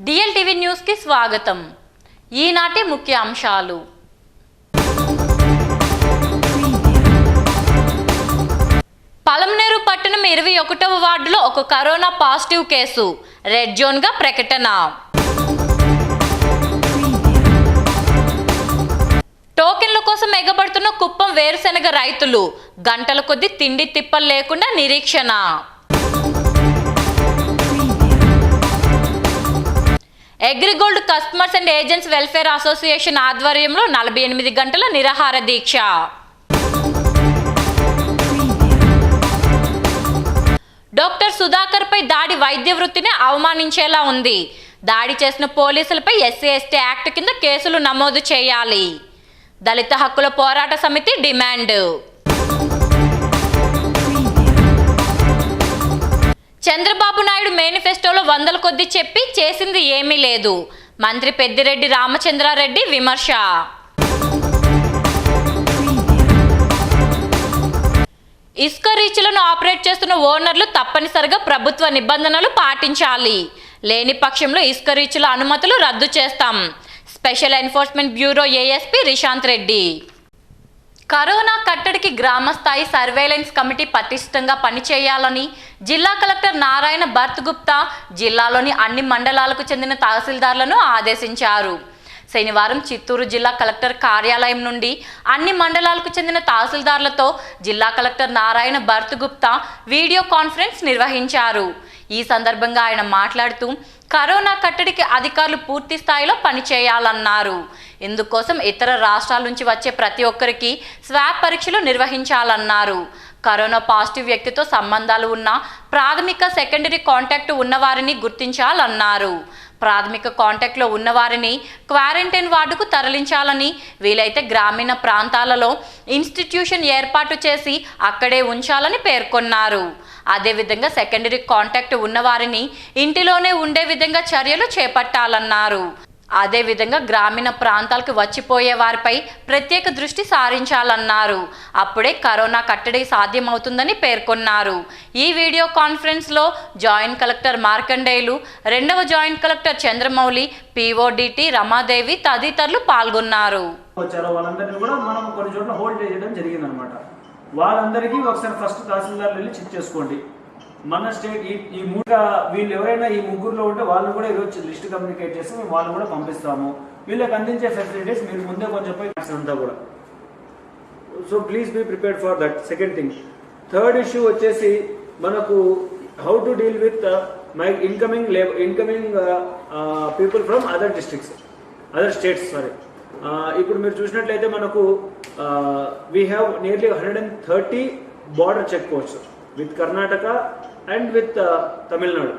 DLTV news కి స్వాగతం। ఈనాటి ముఖ్య అంశాలు। పలమనేరు పట్టణం 21వ వార్డులో ఒక corona positive case, red zone గా ప్రకటన। టోకెన్ల కోసం ఎగబడుతున్న కుప్పం వేరుశెనగ రైతులు, గంటల కొద్ది తిండి తిప్పలు లేకుండా నిరీక్షణ। AgriGold customers and agents welfare association ఆధ్వర్యంలో 48 గంటల నిరాహార దీక్ష। డాక్టర్ సుధాకర్ పై దాడి వైద్య వృత్తిని అవమానించేలా ఉంది। దాడి చేసిన పోలీసులపై ఎస్సీ ఎస్టీ యాక్ట్ కింద కేసులు నమోదు చేయాలి। దళిత హక్కుల పోరాట సమితి డిమాండ్। చంద్రబాబు నాయుడు మేనిఫెస్టోలో వందల కొద్ది చెప్పి చేసింది ఏమీ లేదు, మంత్రి పెద్దిరెడ్డి రామచంద్రారెడ్డి విమర్శ। ఇసుక రీచ్లను ఆపరేట్ చేస్తున్న ఓనర్లు తప్పనిసరిగా ప్రభుత్వ నిబంధనలు పాటించాలి, లేని పక్షంలో ఇసుక రీచ్ల అనుమతులు రద్దు చేస్తాం। Special enforcement bureau ASP Rishanth Reddy. Corona కట్టడికి గ్రామస్థాయి సర్వేలెన్స్ కమిటీ పటిష్టంగా పనిచేయాలని జిల్లా కలెక్టర్ నారాయణ భర్త్ గుప్తా జిల్లాలోని అన్ని మండలాలకు చెందిన తహసీల్దార్లను ఆదేశించారు। శనివారం చిత్తూరు జిల్లా కలెక్టర్ కార్యాలయం నుండి అన్ని మండలాలకు చెందిన తహసీల్దార్లతో జిల్లా కలెక్టర్ నారాయణ భర్త్ గుప్తా వీడియో కాన్ఫరెన్స్ నిర్వహించారు। ఈ సందర్భంగా ఆయన మాట్లాడుతూ కరోనా కట్టడికి అధికారులు పూర్తి స్థాయిలో పనిచేయాలన్నారు। ఇందుకోసం ఇతర రాష్ట్రాల నుంచి వచ్చే ప్రతి ఒక్కరికి స్వాబ్ పరీక్షలు నిర్వహించాలన్నారు। కరోనా పాజిటివ్ వ్యక్తితో సంబంధాలు ఉన్న ప్రాథమిక సెకండరీ కాంటాక్ట్ ఉన్నవారిని గుర్తించాలన్నారు। ప్రాథమిక కాంటాక్ట్లో ఉన్నవారిని క్వారంటైన్ వార్డుకు తరలించాలని, వీలైతే గ్రామీణ ప్రాంతాలలో ఇన్స్టిట్యూషన్ ఏర్పాటు చేసి అక్కడే ఉంచాలని పేర్కొన్నారు। అదేవిధంగా సెకండరీ కాంటాక్ట్ ఉన్నవారిని ఇంటిలోనే ఉండే విధంగా చర్యలు చేపట్టాలన్నారు। అదేవిధంగా గ్రామీణ ప్రాంతాలకు వచ్చిపోయే వారిపై ప్రత్యేక దృష్టి సారించాలన్నారు। అప్పుడే కరోనా కట్టడి సాధ్యమవుతుందని పేర్కొన్నారు। ఈ వీడియో కాన్ఫరెన్స్లో జాయింట్ కలెక్టర్ మార్కండేయులు, రెండవ జాయింట్ కలెక్టర్ చంద్రమౌళి, పిఓడిటి రమాదేవి తదితరులు పాల్గొన్నారు। వాళ్ళందరినీ కూడా మనం కొన్ని చోట్ల హోల్డ్ చేయడం జరిగిందనమాట। వాళ్ళందరికీ ఒకసారి ఫస్ట్ తహసీల్దార్ వెళ్ళి చెక్ చేసుకోండి। మన స్టేట్ ఈ వీళ్ళు ఎవరైనా ఈ ముగ్గురులో ఉంటే వాళ్ళు కూడా ఈరోజు లిస్ట్ కమ్యూనికేట్ చేసి మేము వాళ్ళు కూడా పంపిస్తాము। వీళ్ళకి అందించే ఫెసిలిటీస్ మీరు ముందే కొంచెం పోయి అంతా కూడా। So please be prepared for that. Second thing, third issue వచ్చేసి మనకు how to deal with my incoming people from other states sorry. ఇప్పుడు మీరు చూసినట్లయితే మనకు we have nearly 130 border check posts with Karnataka and with Tamil Nadu.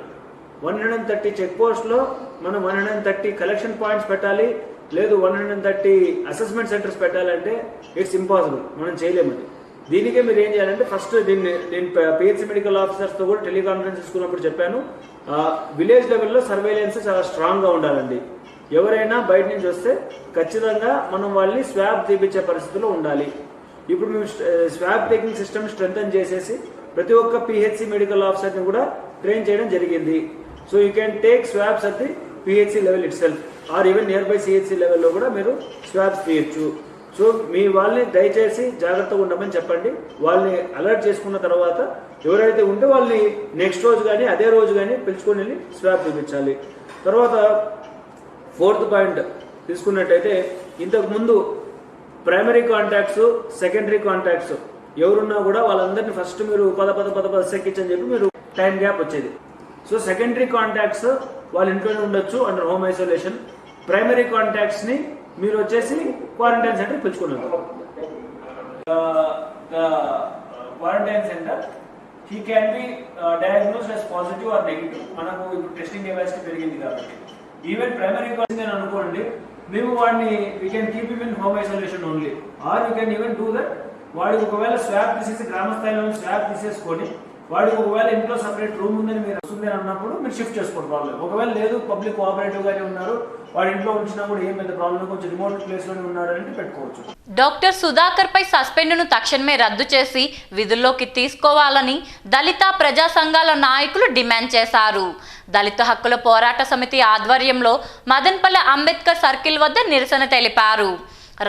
130 check పోస్ట్లో మనం 130 collection points పెట్టాలి, లేదు 130 అసెస్మెంట్ సెంటర్స్ పెట్టాలంటే ఇట్స్ ఇంపాసిబుల్, మనం చేయలేమది। దీనికే మీరు ఏం చేయాలంటే ఫస్ట్ నేను పిహెచ్సి మెడికల్ ఆఫీసర్స్తో కూడా టెలికాన్ఫరెన్స్ తీసుకున్నప్పుడు చెప్పాను, విలేజ్ లెవెల్లో సర్వేలెన్స్ చాలా స్ట్రాంగ్గా ఉండాలండి। ఎవరైనా బయట నుంచి వస్తే ఖచ్చితంగా మనం వాళ్ళని స్వాబ్ తీపించే పరిస్థితిలో ఉండాలి। ఇప్పుడు మేము స్వాబ్ టేకింగ్ సిస్టమ్ స్ట్రెంథన్ చేసేసి ప్రతి ఒక్క పిహెచ్సి మెడికల్ ఆఫీసర్ని కూడా ట్రైన్ చేయడం జరిగింది। So you can take swabs at the PHC level itself or even nearby CHC లెవెల్లో కూడా మీరు స్వాబ్స్ తీయచ్చు। సో మీ వాళ్ళని దయచేసి జాగ్రత్తగా ఉండమని చెప్పండి। వాళ్ళని అలర్ట్ చేసుకున్న తర్వాత ఎవరైతే ఉంటే వాళ్ళని నెక్స్ట్ రోజు కానీ అదే రోజు కానీ పిలుచుకొని వెళ్ళి స్వాబ్ తీపించాలి। తర్వాత ఫోర్త్ పాయింట్ తీసుకున్నట్టయితే ఇంతకు ముందు ప్రైమరీ కాంటాక్ట్స్, సెకండరీ కాంటాక్ట్స్ ఎవరున్నా కూడా వాళ్ళందరినీ ఫస్ట్ మీరు పద సెక్కించని చెప్పి మీరు టైం గ్యాప్ వచ్చేది। సో సెకండరీ కాంటాక్ట్స్ వాళ్ళ ఇంట్లోనే ఉండొచ్చు అండర్ హోమ్ ఐసోలేషన్। ప్రైమరీ కాంటాక్ట్స్ని మీరు వచ్చేసి క్వారంటైన్ సెంటర్ పిలుచుకున్నారు। Quarantine centre he can be diagnosed as positive or negative. మనకు ఇప్పుడు టెస్టింగ్ కెపాసిటీ పెరిగింది కాబట్టి ఈవెన్ ప్రైమరీ కాంటాక్ట్ అనుకోండి, మేము వాడిని we can keep him in home isolation only, or you can even do that. వాడికి ఒకవేళ స్వాబ్ తీసేసి గ్రామ స్థాయిలో స్వాబ్ తీసేసుకొని వాడికి ఒకవేళ ఇంట్లో సపరేట్ రూమ్ ఉందని మీరు వస్తుంది అని అన్నప్పుడు మీరు షిఫ్ట్ చేసుకోండి ప్రాబ్లం. ఒకవేళ లేదు పబ్లిక్ కోఆపరేటివ్ గానే ఉన్నారు, వాడి ఇంట్లో ఉంచినా కూడా ఏం పెద్ద ప్రాబ్లం, కొంచెం రిమోట్ ప్లేస్ లోనే ఉన్నాడు అంటే పెట్టుకోవచ్చు. డాక్టర్ సుధాకర్ పై సస్పెండ్ను తక్షణమే రద్దు చేసి విధుల్లోకి తీసుకోవాలని దళిత ప్రజా సంఘాల నాయకులు డిమాండ్ చేశారు. దళిత హక్కుల పోరాట సమితి ఆధ్వర్యంలో మదన్పల్లె అంబేద్కర్ సర్కిల్ వద్ద నిరసన తెలిపారు.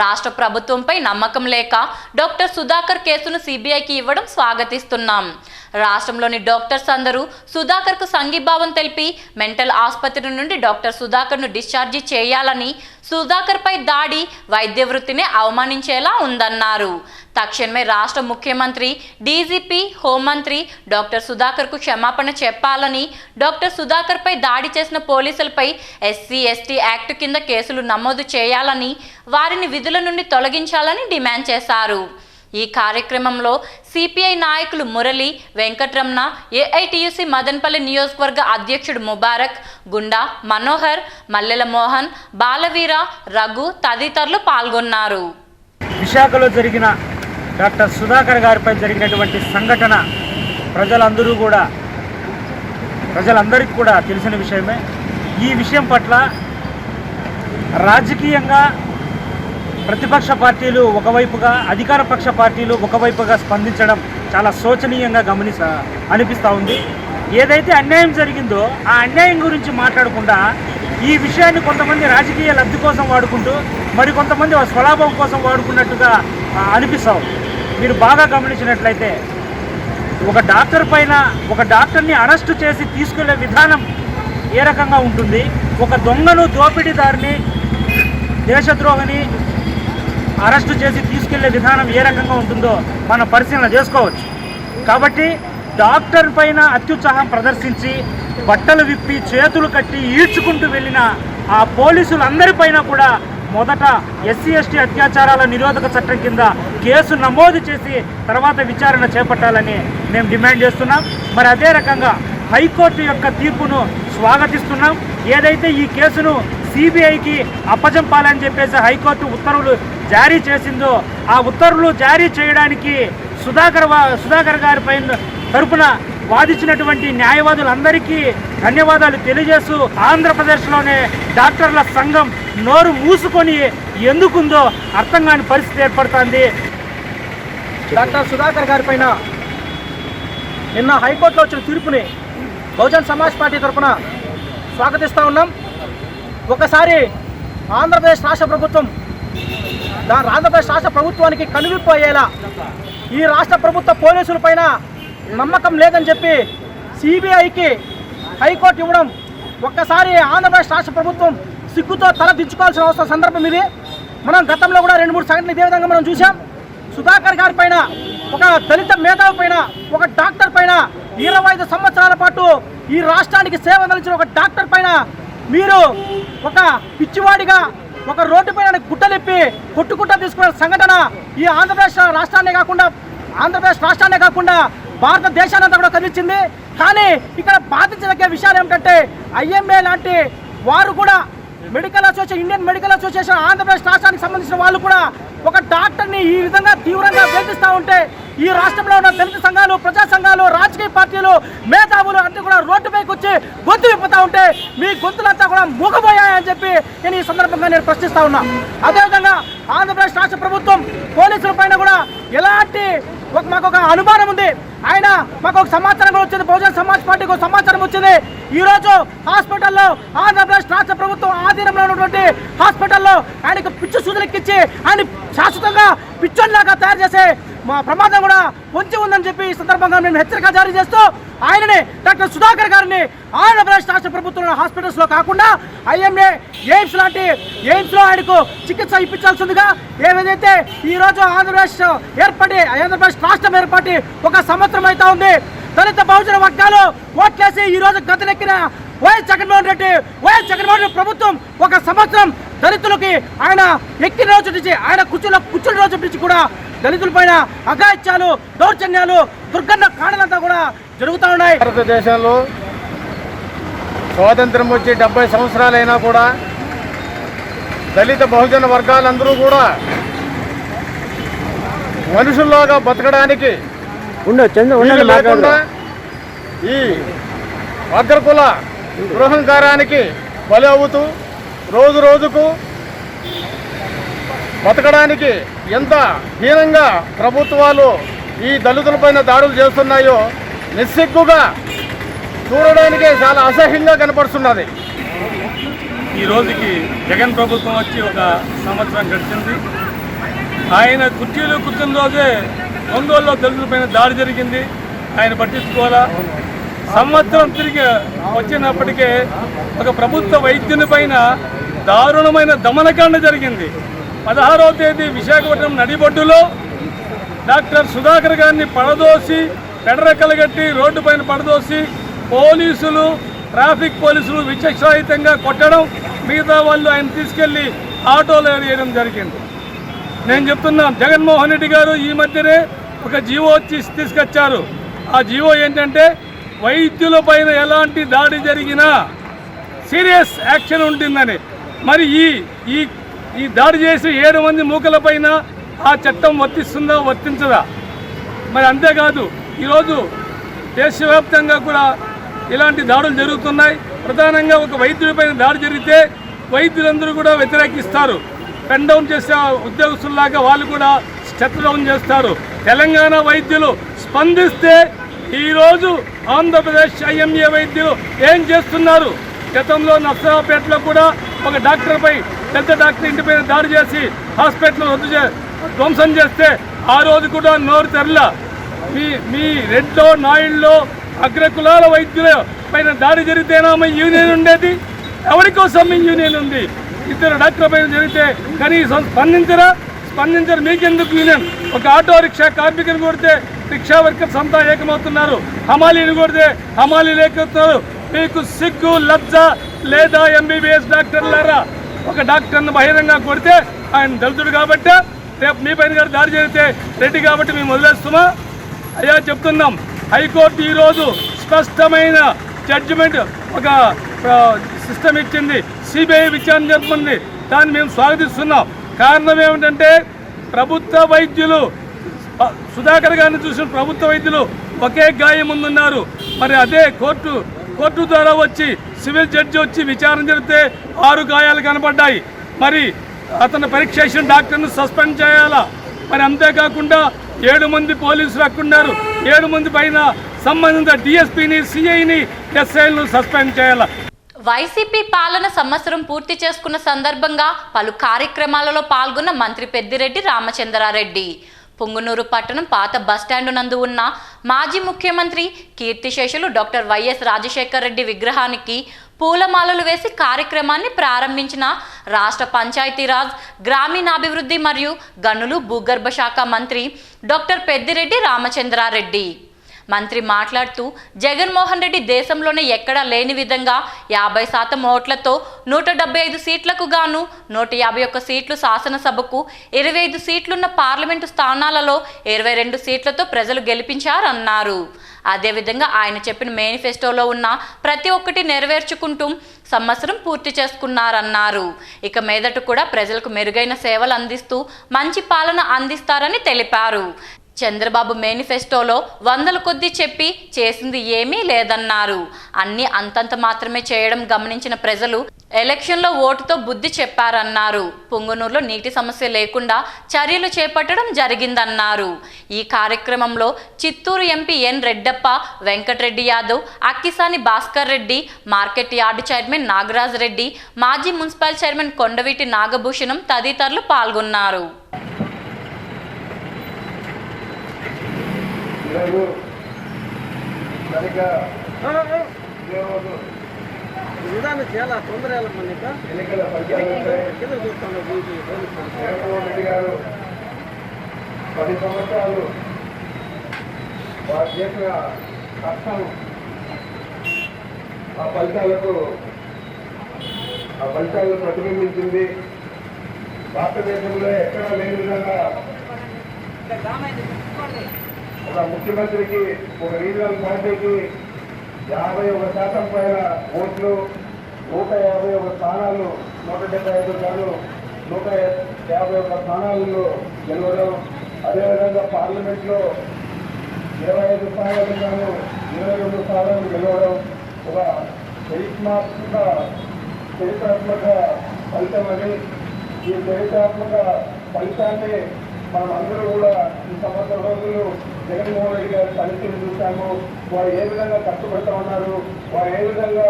రాష్ట్ర ప్రభుత్వంపై నమ్మకం లేక డాక్టర్ సుధాకర్ కేసును సిబిఐకి ఇవ్వడం స్వాగతిస్తున్నాం. రాష్ట్రంలోని డాక్టర్స్ అందరూ సుధాకర్కు సంఘీభావం తెలిపి మెంటల్ ఆసుపత్రి నుండి డాక్టర్ సుధాకర్ను డిశ్చార్జి చేయాలని, సుధాకర్పై దాడి వైద్య వృత్తిని అవమానించేలా ఉందన్నారు. తక్షణమే రాష్ట్ర ముఖ్యమంత్రి, డీజీపీ, హోంమంత్రి డాక్టర్ సుధాకర్కు క్షమాపణ చెప్పాలని, డాక్టర్ సుధాకర్పై దాడి చేసిన పోలీసులపై ఎస్సీ ఎస్టీ యాక్ట్ కింద కేసులు నమోదు చేయాలని, వారిని విధుల నుండి తొలగించాలని డిమాండ్ చేశారు. ఈ కార్యక్రమంలో సిపిఐ నాయకులు మురళి, వెంకట్రమణ, ఏఐటియుసి మదన్పల్లి నియోజకవర్గ అధ్యక్షుడు ముబారక్, గుండా, మనోహర్, మల్లెల మోహన్, బాలవీర, రఘు తదితరులు పాల్గొన్నారు. విశాఖలో జరిగిన డాక్టర్ సుధాకర్ గారిపై జరిగినటువంటి సంఘటన ప్రజలందరికీ కూడా తెలిసిన విషయమే. ఈ విషయం పట్ల రాజకీయంగా ప్రతిపక్ష పార్టీలు ఒకవైపుగా, అధికార పక్ష పార్టీలు ఒకవైపుగా స్పందించడం చాలా శోచనీయంగా అనిపిస్తూ ఉంది. ఏదైతే అన్యాయం జరిగిందో ఆ అన్యాయం గురించి మాట్లాడకుండా ఈ విషయాన్ని కొంతమంది రాజకీయ లబ్ధి కోసం వాడుకుంటూ మరికొంతమంది స్వలాభం కోసం వాడుకున్నట్టుగా అనిపిస్తాం. మీరు బాగా గమనించినట్లయితే ఒక డాక్టర్ని అరెస్టు చేసి తీసుకెళ్లే విధానం ఏ రకంగా ఉంటుంది, ఒక దొంగను, దోపిడీదారిని, దేశద్రోహిని అరెస్టు చేసి తీసుకెళ్లే విధానం ఏ రకంగా ఉంటుందో మనం పరిశీలన చేసుకోవచ్చు. కాబట్టి డాక్టర్ పైన అత్యుత్సాహం ప్రదర్శించి బట్టలు విప్పి చేతులు కట్టి ఈడ్చుకుంటూ వెళ్ళిన ఆ పోలీసులందరిపైన కూడా మొదట ఎస్సీ ఎస్టీ అత్యాచారాల నిరోధక చట్టం కింద కేసు నమోదు చేసి తర్వాత విచారణ చేపట్టాలని మేము డిమాండ్ చేస్తున్నాం. మరి అదే రకంగా హైకోర్టు యొక్క తీర్పును స్వాగతిస్తున్నాం. ఏదైతే ఈ కేసును సిబిఐకి అప్పజంపాలని చెప్పేసి హైకోర్టు ఉత్తర్వులు జారీ చేసిందో ఆ ఉత్తర్వులు జారీ చేయడానికి సుధాకర్ గారి పైన తరపున వాదించినటువంటి న్యాయవాదులందరికీ ధన్యవాదాలు తెలియజేస్తూ ఆంధ్రప్రదేశ్లోనే డాక్టర్ల సంఘం నోరు మూసుకొని ఎందుకుందో అర్థం కాని పరిస్థితి ఏర్పడుతుంది. డాక్టర్ సుధాకర్ గారి పైన నిన్న హైకోర్టులో వచ్చిన తీర్పుని బహుజన్ సమాజ్ పార్టీ తరఫున స్వాగతిస్తూ ఉన్నాం. ఒకసారి ఆంధ్రప్రదేశ్ రాష్ట్ర ప్రభుత్వానికి కనువిప్పు అయ్యేలా ఈ రాష్ట్ర ప్రభుత్వ పోలీసుల పైన నమ్మకం లేదని చెప్పి సిబిఐకి హైకోర్టు ఇవ్వడం, ఒక్కసారి ఆంధ్రప్రదేశ్ రాష్ట్ర ప్రభుత్వం సిగ్గుతో తల దించుకోవాల్సిన అవసరం సందర్భం ఇది. మనం గతంలో కూడా 2-3 సంఘటనలు ఇదే విధంగా మనం చూసాం. సుధాకర్ గారి పైన, ఒక దళిత మేధావి పైన, ఒక డాక్టర్ పైన 25 సంవత్సరాల పాటు ఈ రాష్ట్రానికి సేవ అందించిన ఒక డాక్టర్ పైన మీరు ఒక పిచ్చివాడిగా ఒక రోడ్డు పైన గుట్టలిప్పి కొట్టుకుంటా తీసుకున్న సంఘటన ఈ ఆంధ్రప్రదేశ్ రాష్ట్రాన్నే కాకుండా భారతదేశానంతా కూడా కదిలించింది. కానీ ఇక్కడ బాధించదగ్గ విషయాలు ఏమిటంటే ఐఎంఏ లాంటి వారు కూడా ఇండియన్ మెడికల్ అసోసియేషన్ ఆంధ్రప్రదేశ్ రాష్ట్రానికి సంబంధించిన వాళ్ళు కూడా ఒక డాక్టర్ని ఈ విధంగా తీవ్రంగా వేధిస్తూ ఉంటే ఈ రాష్ట్రంలో ఉన్న దళిత సంఘాలు, ప్రజా సంఘాలు, రాజకీయ పార్టీలు, మేధావులు అన్నీ కూడా రోడ్డుపైకి వచ్చి గొంతు విప్పుతూ ఉంటే మీ గొంతులంతా కూడా మూగబోయాయని చెప్పి నేను ఈ సందర్భంగా నేను ప్రశ్నిస్తా ఉన్నా. అదేవిధంగా ఆంధ్రప్రదేశ్ రాష్ట్ర ప్రభుత్వం పోలీసుల పైన కూడా ఎలాంటి మాకు ఒక అనుమానం ఉంది. ఆయన మాకు ఒక సమాచారం వచ్చింది, బహుజన్ సమాజ్ పార్టీకి ఒక సమాచారం వచ్చింది. ఈరోజు హాస్పిటల్లో ఆంధ్రప్రదేశ్ రాష్ట్ర ప్రభుత్వం ఆధీనంలో ఉన్నటువంటి హాస్పిటల్లో ఆయనకు పిచ్చి సూదులెక్కించి ఆయన శాశ్వతంగా పిచ్చోన్లాగా తయారు చేసే మా ప్రమాదం కూడా పొంచి ఉందని చెప్పి ఈ సందర్భంగా మేము హెచ్చరిక జారీ చేస్తూ ఆయనని, డాక్టర్ సుధాకర్ గారిని ఆంధ్రప్రదేశ్ రాష్ట్ర ప్రభుత్వం హాస్పిటల్స్లో కాకుండా ఐఎంఏ, ఎయిమ్స్లో ఆయనకు చికిత్స ఇప్పించాల్సిందిగా ఏదైతే ఈరోజు ఆంధ్రప్రదేశ్ రాష్ట్రం ఏర్పడి 1 సంవత్సరం అవుతా ఉంది. దళిత బహుజన వర్గాలు ఓట్లేసి ఈరోజు గతనెక్కిన వైఎస్ జగన్మోహన్ రెడ్డి ప్రభుత్వం 1 సంవత్సరం దళితులకి ఆయన ఎక్కిన రోజు నుంచి, ఆయన కూర్చున్న రోజు నుంచి కూడా దళితుల పైన అఘాయిత్యాలు, దౌర్జన్యాలు, దుర్గంధ కాండలంతా కూడా జరుగుతూ ఉన్నాయి. భారతదేశంలో స్వాతంత్రం వచ్చి 70 సంవత్సరాలైనా కూడా దళిత బహుజన వర్గాలందరూ కూడా మనుషుల్లాగా బతకడానికి లేకుండా ఈ అగ్రకుల గృహంకారానికి బలి అవుతూ రోజు రోజుకు బతకడానికి ఎంత హీనంగా ప్రభుత్వాలు ఈ దళితులపైన దాడులు చేస్తున్నాయో నిస్సిగ్గుగా చూడడానికే చాలా అసహ్యంగా కనపడుతున్నది. ఈ రోజుకి జగన్ ప్రభుత్వం వచ్చి ఒక సంవత్సరం గడిచింది. ఆయన కుర్చీలో కూర్చున్న రోజే ఒంగోలులో దళితులపైన దాడి జరిగింది. ఆయన పట్టించుకోవాలా. సంవత్సరం తిరిగి వచ్చినప్పటికే ఒక ప్రభుత్వ వైద్యుని పైన దారుణమైన దమనకాండ జరిగింది. 16వ తేదీ విశాఖపట్నం నడిబొడ్డులో డాక్టర్ సుధాకర్ గారిని పడదోసి పెడరెక్కలు కట్టి రోడ్డు పైన పడదోసి పోలీసులు ట్రాఫిక్ పోలీసులు విచక్షరాహితంగా కొట్టడం, మిగతా వాళ్ళు ఆయన తీసుకెళ్లి ఆటోలో వేయడం జరిగింది. నేను చెప్తున్నా, జగన్మోహన్ రెడ్డి గారు ఈ మధ్యనే ఒక జీవో తీసుకొచ్చారు. ఆ జీవో ఏంటంటే వైద్యుల పైన ఎలాంటి దాడి జరిగినా సీరియస్ యాక్షన్ ఉంటుందని. మరి ఈ దాడి చేసి 7 మంది మూకల పైన ఆ చట్టం వర్తిస్తుందా వర్తించదా? మరి అంతేకాదు, ఈరోజు దేశవ్యాప్తంగా కూడా ఇలాంటి దాడులు జరుగుతున్నాయి. ప్రధానంగా ఒక వైద్యుడిపైన దాడి జరిగితే వైద్యులందరూ కూడా వ్యతిరేకిస్తారు. పెన్ డౌన్ చేసే ఉద్యోగస్తుల్లాగా వాళ్ళు కూడా స్టెప్ డౌన్ చేస్తారు. తెలంగాణ వైద్యులు స్పందిస్తే ఈరోజు ఆంధ్రప్రదేశ్ ఐఎంఏ వైద్యులు ఏం చేస్తున్నారు? గతంలో నర్సరావుపేటలో కూడా ఒక డాక్టర్పై పెద్ద డాక్టర్ ఇంటిపైన దాడి చేసి హాస్పిటల్ ధ్వంసం చేస్తే ఆ రోజు కూడా నోరు తెరల. మీ రెడ్లో నాయుడులో అగ్రకులాల వైద్యుల పైన దాడి జరిగితేనా మీ యూనియన్ ఉండేది? ఎవరి కోసం మీ యూనియన్ ఉంది? 2 డాక్టర్ల పైన జరిగితే కనీసం స్పందించరు. మీకెందుకు యూనియన్? ఒక ఆటో రిక్షా కార్మికుని కొడితే రిక్షా వర్కర్స్ అంతా ఏకమవుతున్నారు. హమాలీని కొడితే హమాలీలు ఏకవుతున్నారు. మీకు సిగ్గు లజ్జ లేదా? ఎంబీబీఎస్ డాక్టర్లారా, ఒక డాక్టర్ను బహిరంగ కొడితే ఆయన దళితుడు కాబట్టి, రేపు మీ పైన గారు దాడి జరిగితే రెడ్డి కాబట్టి మేము వదిలేస్తామా? అయ్యా చెప్తున్నాం, హైకోర్టు ఈరోజు స్పష్టమైన జడ్జిమెంట్ ఒక సిస్టమ్ ఇచ్చింది. సిబిఐ విచారణ జరుపుకుంది. దాన్ని మేము స్వాగతిస్తున్నాం. కారణం ఏమిటంటే ప్రభుత్వ వైద్యులు సుధాకర్ గారిని చూసిన ప్రభుత్వ వైద్యులు ఒకే గాయం ముందున్నారు. మరి అదే కోర్టు ద్వారా వచ్చి సివిల్ జడ్జి వచ్చి విచారణ జరిగితే 6 గాయాలు కనపడ్డాయి. మరి అతను పరీక్ష చేసిన డాక్టర్ను సస్పెండ్ చేయాలా? మరి అంతేకాకుండా 7 మంది పోలీసులు అక్కున్నారు. 7 మంది పైన సంబంధిత డిఎస్పీని, సిఐని, ఎస్ఐలను సస్పెండ్ చేయాలా? వైసీపీ పాలన సంవత్సరం పూర్తి చేసుకున్న సందర్భంగా పలు కార్యక్రమాలలో పాల్గొన్న మంత్రి పెద్దిరెడ్డి రామచంద్రారెడ్డి పుంగునూరు పట్టణం పాత బస్టాండు నందు ఉన్న మాజీ ముఖ్యమంత్రి కీర్తిశేషులు డాక్టర్ వైఎస్ రాజశేఖర్ రెడ్డి విగ్రహానికి పూలమాలలు వేసి కార్యక్రమాన్ని ప్రారంభించిన రాష్ట్ర పంచాయతీరాజ్, గ్రామీణాభివృద్ధి మరియు గనులు భూగర్భ శాఖ మంత్రి డాక్టర్ పెద్దిరెడ్డి రామచంద్రారెడ్డి. మంత్రి మాట్లాడుతూ జగన్మోహన్ రెడ్డి దేశంలోనే ఎక్కడా లేని విధంగా 50% ఓట్లతో 175 సీట్లకు గాను 151 సీట్లు శాసనసభకు, 25 సీట్లున్న పార్లమెంటు స్థానాలలో 22 సీట్లతో ప్రజలు గెలిపించారన్నారు. అదేవిధంగా ఆయన చెప్పిన మేనిఫెస్టోలో ఉన్న ప్రతి ఒక్కటి నెరవేర్చుకుంటూ సంవత్సరం పూర్తి చేసుకున్నారన్నారు. ఇక మీదట కూడా ప్రజలకు మెరుగైన సేవలు అందిస్తూ మంచి పాలన అందిస్తారని తెలిపారు. చంద్రబాబు మేనిఫెస్టోలో 100ల కొద్దీ చెప్పి చేసింది ఏమీ లేదన్నారు. అన్ని అంతంత మాత్రమే చేయడం గమనించిన ప్రజలు ఎలక్షన్లో ఓటుతో బుద్ధి చెప్పారన్నారు. పుంగనూరులో నీటి సమస్య లేకుండా చర్యలు చేపట్టడం జరిగిందన్నారు. ఈ కార్యక్రమంలో Chittoor MP N Reddappa, Venkatareddy Yadav, Akkisani Bhaskar Reddy, market yard chairman Nagaraj Reddy, మాజీ మున్సిపల్ చైర్మన్ కొండవీటి నాగభూషణం తదితరులు పాల్గొన్నారు. చాలా తొందర ఎన్నికల జగన్మోహన్ రెడ్డి గారు 10 సంవత్సరాలు వారు చేసిన కష్టం ఆ ఫలితాలను ప్రతిబింబించింది. భారతదేశంలో ఎక్కడా లేని విధంగా ఒక ముఖ్యమంత్రికి, ఒక రీజనల్ పార్టీకి 51% పైన ఓట్లు, 151 స్థానాలు, 175 గాను 151 స్థానాలలో గెలవడం. అదేవిధంగా పార్లమెంట్లో 25 స్థానాలు గాను 22 స్థానాలు గెలవడం ఒక చరిత్రాత్మక ఫలితం అని, ఈ చరిత్రాత్మక ఫలితాన్ని మనం అందరూ కూడా ఈ సంవత్సరం రోజులు జగన్మోహన్ రెడ్డి గారి పనితీరు చూశాము. వారు ఏ విధంగా కష్టపడుతూ ఉన్నారు, వారు ఏ విధంగా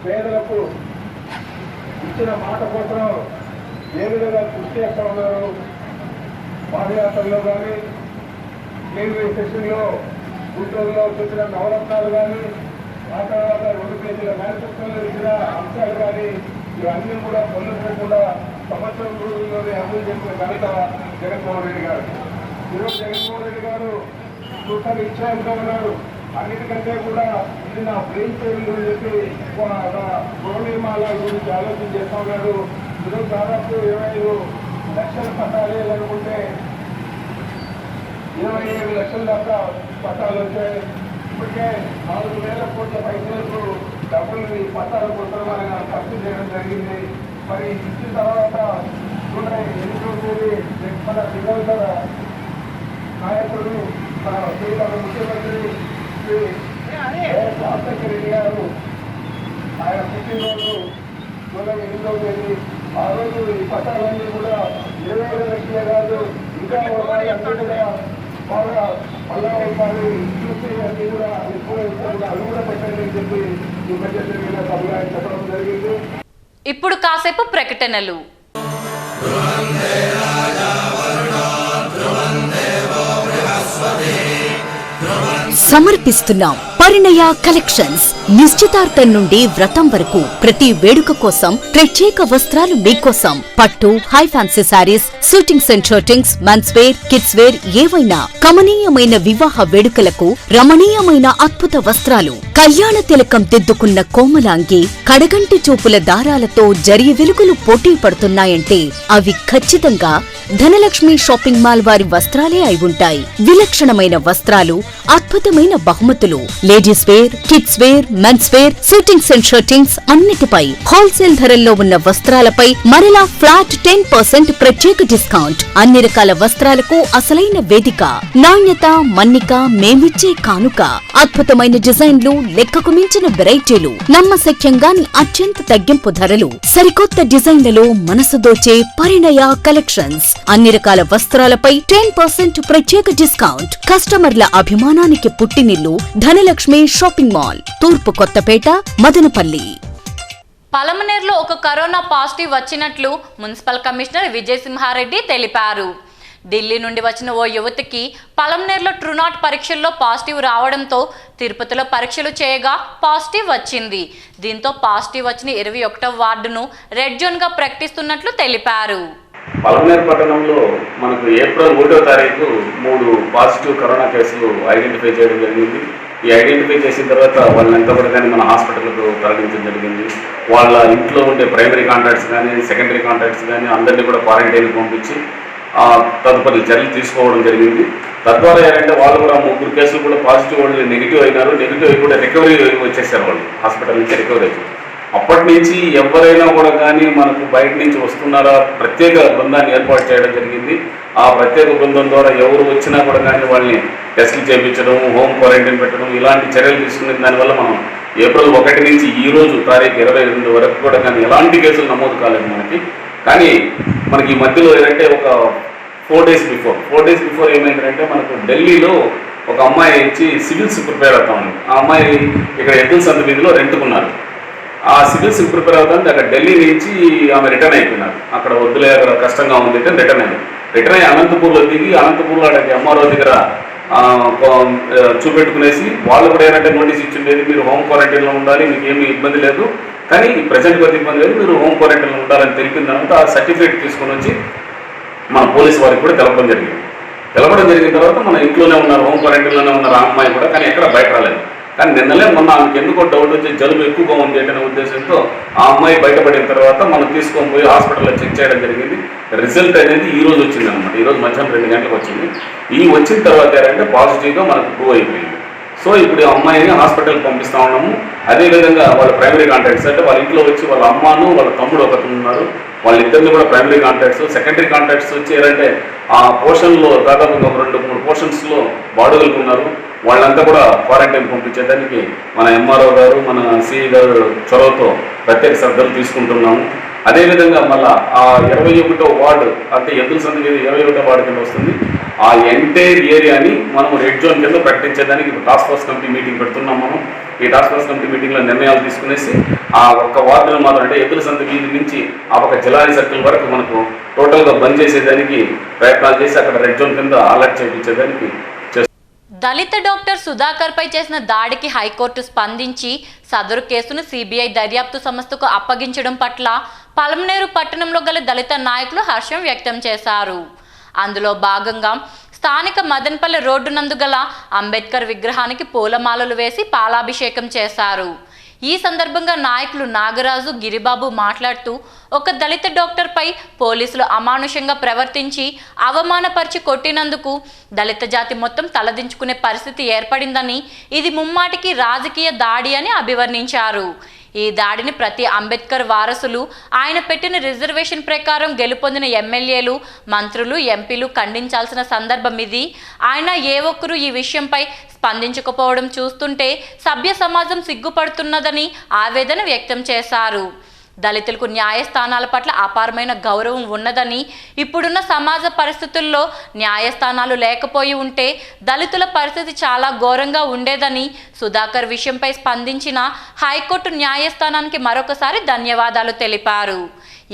పేదలకు ఇచ్చిన మాట కోసం ఏ విధంగా కృషి చేస్తూ ఉన్నారు. పాదయాత్రలో కానీ, కేంద్రీయ సెషన్లో గుంటూరులో చూసిన నవరత్నాలు కానీ, ఆ తర్వాత 2 కేజీల మేనిఫెస్టోలో ఇచ్చిన అంశాలు కానీ, ఇవన్నీ కూడా పొందకుండా సంవత్సరం రోజుల్లోనే అమలు చేసిన ఘనత జగన్మోహన్ రెడ్డి గారు. ఈరోజు జగన్మోహన్ రెడ్డి గారు చూసారు ఇచ్చాయంతో ఉన్నారు. అన్నిటికంటే కూడా ఇది నా బ్రెయిన్ ఫెయిల్ అని చెప్పి గృహ నిర్మాణాల గురించి ఆలోచన చేస్తూ ఉన్నారు. ఈరోజు దాదాపు 25 లక్షల పట్టాలు అనుకుంటే 27 లక్షల దాకా పట్టాలు వచ్చాయి. ఇప్పటికే 4,000 కోట్ల పైసలకు డబ్బులు ఈ పట్టాల కోసం ఆయన ఖర్చు చేయడం జరిగింది. మరి ఇచ్చిన తర్వాత మన దివంగత నాయకుడు, మన శ్రీకాళ ముఖ్యమంత్రి శ్రీ రాజశేఖర రెడ్డి గారు ఆయన పుట్టినరోజు జూలై 8వ తేదీ. ఆ రోజు ఈ పట్టాలన్నీ కూడా 25 లక్షలే కాదు, ఇంకా అన్నిటిగా బాగా 10 రూపాయలు చూసి అన్ని కూడా ఎక్కువ అవి కూడా పెట్టండి అని చెప్పి ఈ మధ్య జరిగిన సభలో చెప్పడం జరిగింది. ఇప్పుడు కాసేపు ప్రకటనలు. సమర్పిస్తున్నాం పరిణయ కలెక్షన్స్. నిశ్చితార్థం నుండి వ్రతం వరకు ప్రతి వేడుక కోసం ప్రత్యేక వస్త్రాలు మీకోసం. పట్టు, high fancy sarees, suitings and shirtings, men's wear, kids wear ఏవైనా కమనీయమైన వివాహ వేడుకలకు రమణీయమైన అద్భుత వస్త్రాలు. కళ్యాణ తిలకం దిద్దుకున్న కోమలాంగి, కడగంటి చూపుల దారాలతో జరి వెలుగులు పోటీ పడుతున్నాయంటే అవి ఖచ్చితంగా ధనలక్ష్మి షాపింగ్ మాల్ వారి వస్త్రాలే అయి ఉంటాయి. విలక్షణమైన వస్త్రాలు, అద్భుతమైన బహుమతులు, ladies wear, kids wear, men's wear, suitings and shirtings అన్నిటిపై హోల్సేల్ ధరల్లో ఉన్న వస్త్రాలపై మరలా ఫ్లాట్ 10% ప్రత్యేక డిస్కౌంట్. అన్ని రకాల వస్త్రాలకు అసలైన వేదిక. నాణ్యత, మన్నిక మేమిచ్చే కానుక. అద్భుతమైన డిజైన్లు, లెక్కకు మించిన వెరైటీలు, నమ్మశక్యంగాని అత్యంత తగ్గింపు ధరలు, సరికొత్త డిజైన్లలో మనసు దోచే పరిణయ కలెక్షన్స్. అన్ని రకాల వస్త్రాలపై 10% ప్రత్యేక డిస్కౌంట్. కస్టమర్ల అభిమానానికి పుట్టినిల్లు ధనలక్ష్మి షాపింగ్ మాల్, తూర్పు కొత్తపేట, మదనపల్లి. పలమనేరులో ఒక కరోనా పాజిటివ్ వచ్చినట్లు మున్సిపల్ కమిషనర్ విజయసింహారెడ్డి తెలిపారు. ఢిల్లీ నుండి వచ్చిన ఓ యువతికి పలమనేరులో ట్రూనాట్ పరీక్షల్లో పాజిటివ్ రావడంతో తిరుపతిలో పరీక్షలు చేయగా పాజిటివ్ వచ్చింది. దీంతో పాజిటివ్ వచ్చిన 21వ వార్డును రెడ్ జోన్గా ప్రకటిస్తున్నట్లు తెలిపారు. పలమనేరు పట్టణంలో మనకు ఏప్రిల్ 1వ తారీఖు 3 పాజిటివ్ కరోనా కేసులు ఐడెంటిఫై చేయడం జరిగింది. ఈ ఐడెంటిఫై చేసిన తర్వాత వాళ్ళంతా కూడా కానీ మన హాస్పిటల్కు తరలించడం జరిగింది. వాళ్ళ ఇంట్లో ఉండే ప్రైమరీ కాంటాక్ట్స్ కానీ, సెకండరీ కాంటాక్ట్స్ కానీ అందరినీ కూడా క్వారంటైన్కి పంపించి తదుపరి చర్యలు తీసుకోవడం జరిగింది. తద్వారా ఏంటంటే వాళ్ళు కూడా 3 కేసులు కూడా పాజిటివ్ వాళ్ళు నెగిటివ్ అయినారు. నెగిటివ్ అయి కూడా రికవరీ వచ్చేసారు. వాళ్ళు హాస్పిటల్ నుంచి రికవరీ అయ్యారు. అప్పటి నుంచి ఎవరైనా కూడా కానీ మనకు బయట నుంచి వస్తున్నారా ప్రత్యేక బృందాన్ని ఏర్పాటు చేయడం జరిగింది. ఆ ప్రత్యేక బృందం ద్వారా ఎవరు వచ్చినా కూడా కానీ వాళ్ళని టెస్టులు చేయించడం, హోమ్ క్వారంటైన్ పెట్టడం ఇలాంటి చర్యలు తీసుకునే దానివల్ల మనం ఏప్రిల్ 1 నుంచి ఈ రోజు తారీఖు 22 వరకు కూడా కానీ ఎలాంటి కేసులు నమోదు కాలేదు మనకి. కానీ మనకి ఈ మధ్యలో ఏంటంటే ఒక 4 డేస్ బిఫోర్ ఏమైందంటే మనకు ఢిల్లీలో ఒక అమ్మాయి వచ్చి సివిల్స్ ప్రిపేర్ అవుతా ఉంది. ఆ అమ్మాయి ఇక్కడ ఎద్దుల సంత వీధిలో రెంట్కున్నారు. ఆ సివిల్స్ ప్రిపేర్ అవుతుంది. అక్కడ ఢిల్లీ నుంచి ఆమె రిటర్న్ అయిపోయినారు. అక్కడ వద్దులే, అక్కడ కష్టంగా ఉంది అంటే రిటర్న్ అయ్యి అనంతపూర్లో దిగి అనంతపూర్లో అక్కడికి ఎంఆర్ఓ దగ్గర చూపెట్టుకునేసి వాళ్ళు కూడా ఏంటంటే నోటీస్ ఇచ్చిండేది, మీరు హోమ్ క్వారంటైన్లో ఉండాలి, మీకు ఏమి ఇబ్బంది లేదు, కానీ ప్రజెంట్ కొద్ది ఇబ్బంది లేదు, మీరు హోమ్ క్వారంటైన్లో ఉండాలని తెలిపిన తర్వాత ఆ సర్టిఫికేట్ తీసుకొని వచ్చి మన పోలీసు వారికి కూడా తెలపడం జరిగిన తర్వాత మన ఇంట్లోనే ఉన్నారు, హోమ్ క్వారంటైన్లోనే ఉన్నారు ఆ అమ్మాయి కూడా, కానీ ఎక్కడ బయట రాలేదు. కానీ నిన్నలే మొన్న ఆమెకు ఎందుకో డౌట్ వచ్చి జలుబు ఎక్కువగా ఉంది అనే ఉద్దేశంతో ఆ అమ్మాయి బయటపడిన తర్వాత మనం తీసుకొని పోయి హాస్పిటల్లో చెక్ చేయడం జరిగింది. రిజల్ట్ అనేది ఈ రోజు వచ్చింది అనమాట. ఈరోజు మధ్యాహ్నం 2 గంటలకు వచ్చింది. ఈ వచ్చిన తర్వాత ఏంటంటే పాజిటివ్గా మనకు ప్రూవ్ అయిపోయింది. సో ఇప్పుడు ఆ అమ్మాయిని హాస్పిటల్కి పంపిస్తూ ఉన్నాము. అదేవిధంగా వాళ్ళ ప్రైమరీ కాంటాక్ట్స్ అంటే వాళ్ళ ఇంట్లో వచ్చి వాళ్ళ అమ్మను వాళ్ళ తమ్ముడు ఒకరు ఉన్నారు, వాళ్ళిద్దరిని కూడా ప్రైమరీ కాంట్రాక్ట్స్. సెకండరీ కాంట్రాక్ట్స్ వచ్చి ఏంటంటే ఆ పోర్షన్లో దాదాపు ఒక 2-3 పోర్షన్స్లో బాడుగలు ఉన్నారు. వాళ్ళంతా కూడా క్వారంటైన్ పంపించేదానికి మన ఎంఆర్ఓ గారు, మన సిఐ గారు చొరవతో ప్రత్యేక శ్రద్ధలు తీసుకుంటున్నాము. అదేవిధంగా మళ్ళీ ఆ 21వ వార్డు అంటే ఎద్దుల సంధి 21వ వార్డు కింద వస్తుంది. ఆ ఎంటైర్ ఏరియాని మనం రెడ్ జోన్ కింద ప్రకటించేదానికి టాస్క్ ఫోర్స్ కమిటీ మీటింగ్ పెడుతున్నాం. మనం ఈ టాస్క్ ఫోర్స్ కమిటీ మీటింగ్లో నిర్ణయాలు తీసుకునేసి ఆ ఒక్క వార్డును మాత్రం అంటే ఎద్దుల సంధి వీధి నుంచి ఆ ఒక జిల్లాని సర్కిల్ వరకు మనకు టోటల్గా బంద్ చేసేదానికి ప్రయత్నాలు చేసి అక్కడ రెడ్ జోన్ కింద అలర్ట్ చేయించేదానికి. దళిత డాక్టర్ సుధాకర్ పై చేసిన దాడికి హైకోర్టు స్పందించి సదరు కేసును సిబిఐ దర్యాప్తు సంస్థకు అప్పగించడం పట్ల పలమనేరు పట్టణంలో గల దళిత నాయకులు హర్షం వ్యక్తం చేశారు. అందులో భాగంగా స్థానిక మదన్పల్లి రోడ్డు నందు గల అంబేద్కర్ విగ్రహానికి పూలమాలలు వేసి పాలాభిషేకం చేశారు. ఈ సందర్భంగా నాయకులు నాగరాజు, గిరిబాబు మాట్లాడుతూ ఒక దళిత డాక్టర్పై పోలీసులు అమానుషంగా ప్రవర్తించి అవమానపరిచి కొట్టినందుకు దళిత జాతి మొత్తం తలదించుకునే పరిస్థితి ఏర్పడిందని, ఇది ముమ్మాటికి రాజకీయ దాడి అని అభివర్ణించారు. ఈ దాడిని ప్రతి అంబేద్కర్ వారసులు, ఆయన పెట్టిన రిజర్వేషన్ ప్రకారం గెలుపొందిన ఎమ్మెల్యేలు, మంత్రులు, ఎంపీలు ఖండించాల్సిన సందర్భం ఇది. ఆయన ఏ ఒక్కరూ ఈ విషయంపై స్పందించకపోవడం చూస్తుంటే సభ్య సమాజం సిగ్గుపడుతున్నదని ఆవేదన వ్యక్తం చేశారు. దళితులకు న్యాయస్థానాల పట్ల అపారమైన గౌరవం ఉన్నదని, ఇప్పుడున్న సమాజ పరిస్థితుల్లో న్యాయస్థానాలు లేకపోయి ఉంటే దళితుల పరిస్థితి చాలా ఘోరంగా ఉండేదని, సుధాకర్ విషయంపై స్పందించిన హైకోర్టు న్యాయస్థానానికి మరొకసారి ధన్యవాదాలు తెలిపారు.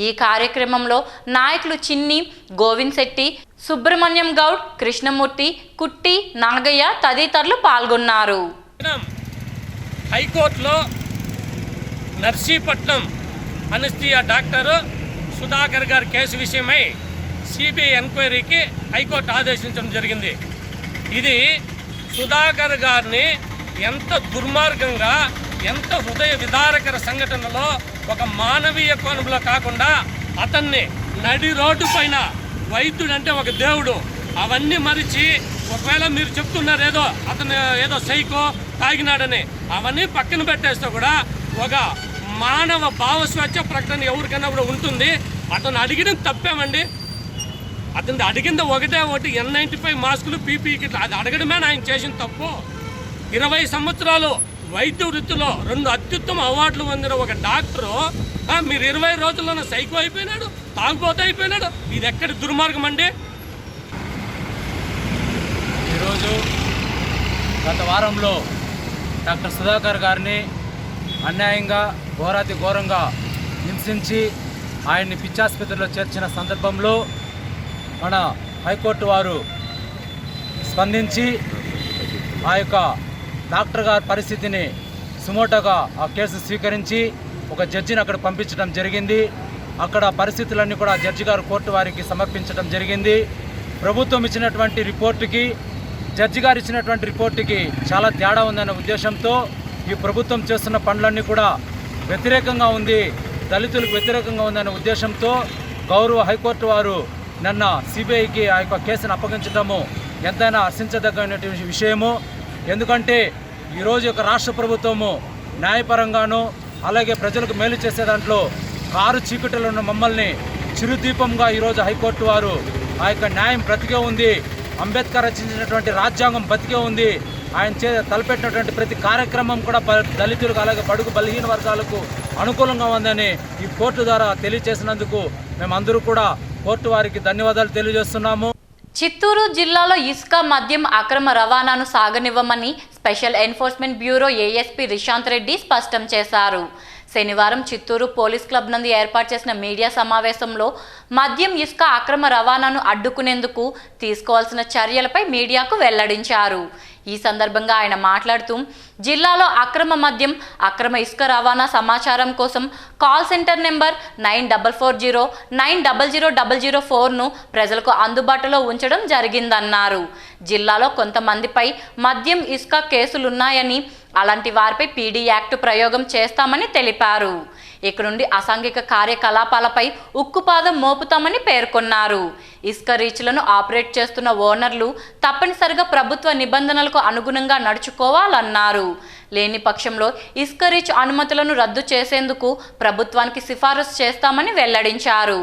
ఈ కార్యక్రమంలో నాయకులు చిన్ని, గోవింద్ శెట్టి, సుబ్రహ్మణ్యం గౌడ్, కృష్ణమూర్తి, కుట్టి, నాగయ్య తదితరులు పాల్గొన్నారు. హైకోర్టులో నర్సీపట్నం అనస్థియా డాక్టర్ సుధాకర్ గారి కేసు విషయమై సిబిఐ ఎంక్వైరీకి హైకోర్టు ఆదేశించడం జరిగింది. ఇది సుధాకర్ గారిని ఎంత దుర్మార్గంగా, ఎంత హృదయ విదారకర సంఘటనలో ఒక మానవీయ కోణంలో కాకుండా అతన్ని నడి రోడ్డు పైన వైద్యుడంటే ఒక దేవుడు అవన్నీ మరిచి, ఒకవేళ మీరు చెప్తున్నారు ఏదో అతను ఏదో సైకో తాగినాడని, అవన్నీ పక్కన పెట్టేస్తే కూడా ఒక మానవ భావస్వేచ్ఛ ప్రకటన ఎవరికైనా కూడా ఉంటుంది. అతను అడిగిన తప్పేమండి. అతను అడిగింది ఒకటి N95 మాస్కులు, PPE కిట్లు, అది అడగడమే ఆయన చేసిన తప్పు. 20 సంవత్సరాలు వైద్య వృత్తిలో 2 అత్యుత్తమ అవార్డులు పొందిన ఒక డాక్టరు మీరు 20 రోజుల్లోనే సైకో అయిపోయినాడు, తాగుబోతు అయిపోయినాడు. ఇది ఎక్కడి దుర్మార్గం అండి. ఈరోజు గత వారంలో డాక్టర్ సుధాకర్ గారిని అన్యాయంగా ఘోరాతి ఘోరంగా హింసించి ఆయన్ని పిచ్చాసుపత్రిలో చేర్చిన సందర్భంలో మన హైకోర్టు వారు స్పందించి ఆ యొక్క డాక్టర్ గారి పరిస్థితిని సుమోటోగా ఆ కేసు స్వీకరించి ఒక జడ్జిని అక్కడ పంపించడం జరిగింది. అక్కడ పరిస్థితులన్నీ కూడా జడ్జి గారు కోర్టు వారికి సమర్పించడం జరిగింది. ప్రభుత్వం ఇచ్చినటువంటి రిపోర్టుకి, జడ్జి గారు ఇచ్చినటువంటి రిపోర్టుకి చాలా తేడా ఉందనే ఉద్దేశంతో ఈ ప్రభుత్వం చేస్తున్న పనులన్నీ కూడా వ్యతిరేకంగా ఉంది, దళితులకు వ్యతిరేకంగా ఉందనే ఉద్దేశంతో గౌరవ హైకోర్టు వారు నిన్న సిబిఐకి ఆ యొక్క కేసును అప్పగించడము ఎంతైనా హర్షించదగినటువంటి విషయము. ఎందుకంటే ఈరోజు యొక్క రాష్ట్ర ప్రభుత్వము న్యాయపరంగాను అలాగే ప్రజలకు మేలు చేసే దాంట్లో కారు చీకటిలో ఉన్న మమ్మల్ని చిరుదీపంగా ఈరోజు హైకోర్టు వారు ఆ యొక్క న్యాయం బ్రతికే ఉంది, అంబేద్కర్ రచించినటువంటి రాజ్యాంగం బతికే ఉంది, ఆయన తలపెట్టినటువంటి ప్రతి కార్యక్రమం కూడా దళితులకు అలాగే బడుగు బలహీన వర్గాలకు అనుకూలంగా ఉందని ఈ కోర్టు ద్వారా తెలియజేసినందుకు మేమందరూ కూడా కోర్టు వారికి ధన్యవాదాలు తెలియజేస్తున్నాము. చిత్తూరు జిల్లాలో ఇసుక, మద్యం అక్రమ రవాణాను సాగనివ్వమని special enforcement bureau ASP Rishanth Reddy స్పష్టం చేశారు. శనివారం చిత్తూరు పోలీస్ క్లబ్ నందు ఏర్పాటు చేసిన మీడియా సమావేశంలో మద్యం, ఇసుక అక్రమ రవాణాను అడ్డుకునేందుకు తీసుకోవాల్సిన చర్యలపై మీడియాకు వెల్లడించారు. ఈ సందర్భంగా ఆయన మాట్లాడుతూ జిల్లాలో అక్రమ మద్యం, అక్రమ ఇసుక రవాణా సమాచారం కోసం కాల్ సెంటర్ నెంబర్ 9440900004ను ప్రజలకు అందుబాటులో ఉంచడం జరిగిందన్నారు. జిల్లాలో కొంతమందిపై మద్యం, ఇసుక కేసులున్నాయని, అలాంటి వారిపై పీడీ యాక్ట్ ప్రయోగం చేస్తామని తెలిపారు. ఇక నుండి అసాంఘిక కార్యకలాపాలపై ఉక్కుపాదం మోపుతామని పేర్కొన్నారు. ఇసుక రీచ్లను ఆపరేట్ చేస్తున్న ఓనర్లు తప్పనిసరిగా ప్రభుత్వ నిబంధనలకు అనుగుణంగా నడుచుకోవాలన్నారు. లేని పక్షంలో ఇసుక రీచ్ అనుమతులను రద్దు చేసేందుకు ప్రభుత్వానికి సిఫారసు చేస్తామని వెల్లడించారు.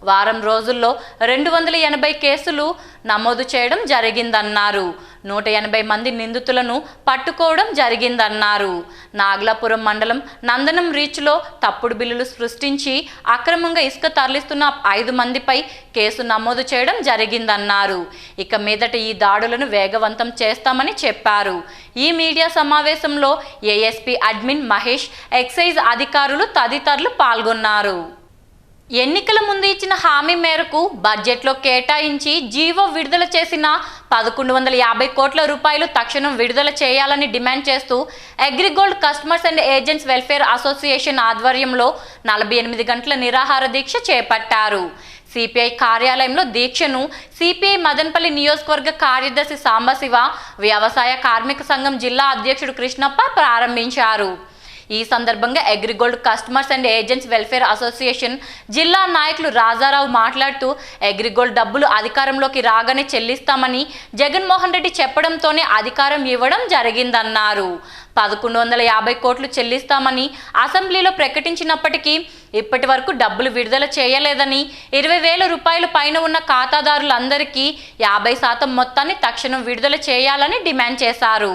వారం రోజుల్లో 280 కేసులు నమోదు చేయడం జరిగిందన్నారు. 180 మంది నిందితులను పట్టుకోవడం జరిగిందన్నారు. నాగలాపురం మండలం నందనం రీచ్లో తప్పుడు బిల్లులు సృష్టించి అక్రమంగా ఇసుక తరలిస్తున్న 5 మందిపై కేసు నమోదు చేయడం జరిగిందన్నారు. ఇక మీదట ఈ దాడులను వేగవంతం చేస్తామని చెప్పారు. ఈ మీడియా సమావేశంలో ఏఎస్పీ అడ్మిన్ మహేష్, ఎక్సైజ్ అధికారులు తదితరులు పాల్గొన్నారు. ఎన్నికల ముందు ఇచ్చిన హామీ మేరకు బడ్జెట్లో కేటాయించి జీవో విడుదల చేసిన 1150 కోట్ల రూపాయలు తక్షణం విడుదల చేయాలని డిమాండ్ చేస్తూ AgriGold customers and agents welfare association ఆధ్వర్యంలో 48 గంటల నిరాహార దీక్ష చేపట్టారు. సిపిఐ కార్యాలయంలో దీక్షను సిపిఐ మదనపల్లి నియోజకవర్గ కార్యదర్శి సాంబశివ, వ్యవసాయ కార్మిక సంఘం జిల్లా అధ్యక్షుడు కృష్ణప్ప ప్రారంభించారు. ఈ సందర్భంగా AgriGold customers and agents welfare association జిల్లా నాయకులు రాజారావు మాట్లాడుతూ అగ్రిగోల్డ్ డబ్బులు అధికారంలోకి రాగానే చెల్లిస్తామని జగన్మోహన్ రెడ్డి చెప్పడంతోనే అధికారం ఇవ్వడం జరిగిందన్నారు. 1150 కోట్లు చెల్లిస్తామని అసెంబ్లీలో ప్రకటించినప్పటికీ ఇప్పటి వరకు డబ్బులు విడుదల చేయలేదని, 20,000 రూపాయల పైన ఉన్న ఖాతాదారులందరికీ 50% మొత్తాన్ని తక్షణం విడుదల చేయాలని డిమాండ్ చేశారు.